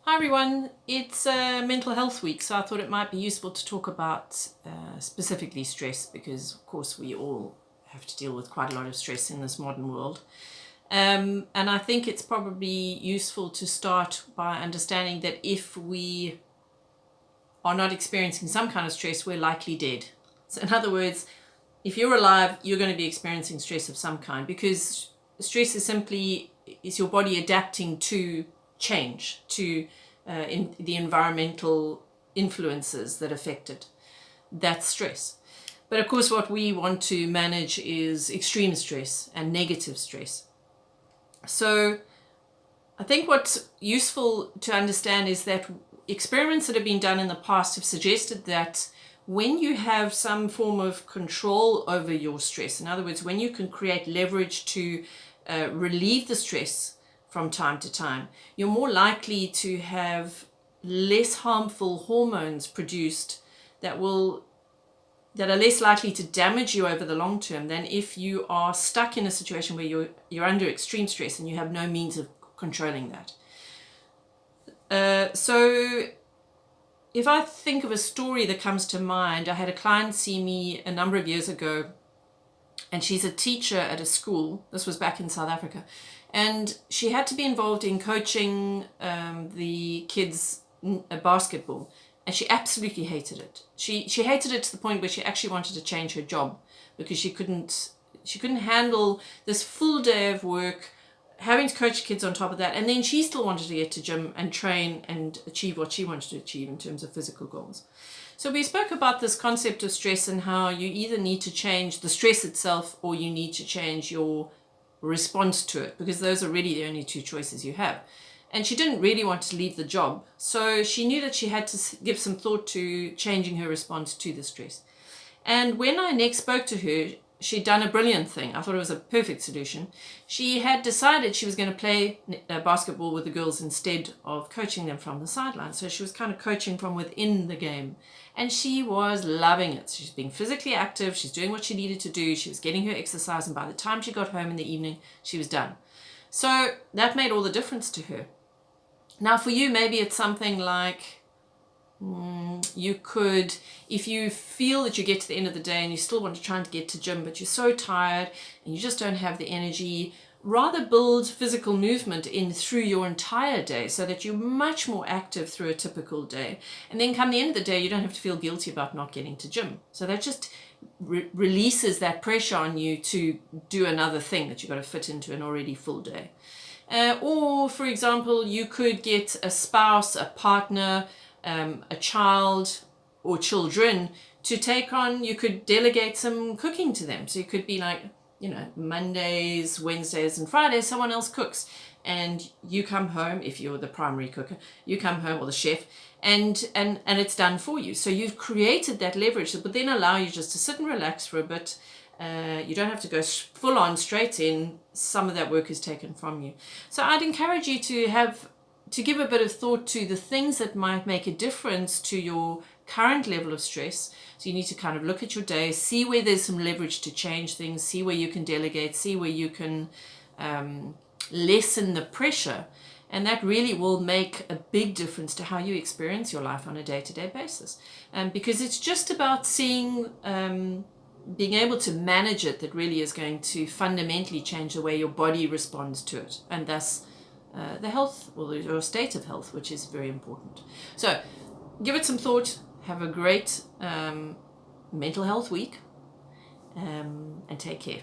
Hi everyone, it's Mental Health Week, so I thought it might be useful to talk about specifically stress, because of course we all have to deal with quite a lot of stress in this modern world. And I think it's probably useful to start by understanding that if we are not experiencing some kind of stress, we're likely dead. So in other words, if you're alive, you're going to be experiencing stress of some kind, because stress is your body adapting to change, to in the environmental influences that affect it. That's stress. But of course, what we want to manage is extreme stress and negative stress. So I think what's useful to understand is that experiments that have been done in the past have suggested that when you have some form of control over your stress, in other words, when you can create leverage to relieve the stress from time to time, you're more likely to have less harmful hormones produced that are less likely to damage you over the long term than if you are stuck in a situation where you're under extreme stress and you have no means of controlling that. So if I think of a story that comes to mind, I had a client see me a number of years ago, and she's a teacher at a school. This was back in South Africa. And she had to be involved in coaching the kids basketball. And she absolutely hated it. She hated it to the point where she actually wanted to change her job, because she couldn't handle this full day of work, having to coach kids on top of that. And then she still wanted to get to gym and train and achieve what she wanted to achieve in terms of physical goals. So we spoke about this concept of stress and how you either need to change the stress itself or you need to change your response to it, because those are really the only two choices you have. And she didn't really want to leave the job, so she knew that she had to give some thought to changing her response to the stress. And when I next spoke to her, she'd done a brilliant thing. I thought it was a perfect solution. She had decided she was going to play basketball with the girls instead of coaching them from the sideline. So she was kind of coaching from within the game. And she was loving it. She's being physically active. She's doing what she needed to do. She was getting her exercise. And by the time she got home in the evening, she was done. So that made all the difference to her. Now for you, maybe it's something like, you could, if you feel that you get to the end of the day and you still want to try and get to gym, but you're so tired and you just don't have the energy, rather build physical movement in through your entire day so that you're much more active through a typical day. And then come the end of the day, you don't have to feel guilty about not getting to gym. So that just releases that pressure on you to do another thing that you've got to fit into an already full day. Or, for example, you could get a spouse, a partner, a child or children to take on. You could delegate some cooking to them. So you could be like, Mondays, Wednesdays and Fridays, someone else cooks. And you come home, if you're the primary cooker, you come home, or the chef, and it's done for you. So you've created that leverage that would then allow you just to sit and relax for a bit. You don't have to go full on straight in. Some of that work is taken from you. So I'd encourage you to give a bit of thought to the things that might make a difference to your current level of stress. So you need to kind of look at your day, see where there's some leverage to change things, see where you can delegate, see where you can lessen the pressure. And that really will make a big difference to how you experience your life on a day-to-day basis. Because it's just about seeing, being able to manage it, that really is going to fundamentally change the way your body responds to it. And thus, the health, or your state of health, which is very important. So give it some thought, have a great mental health week, and take care.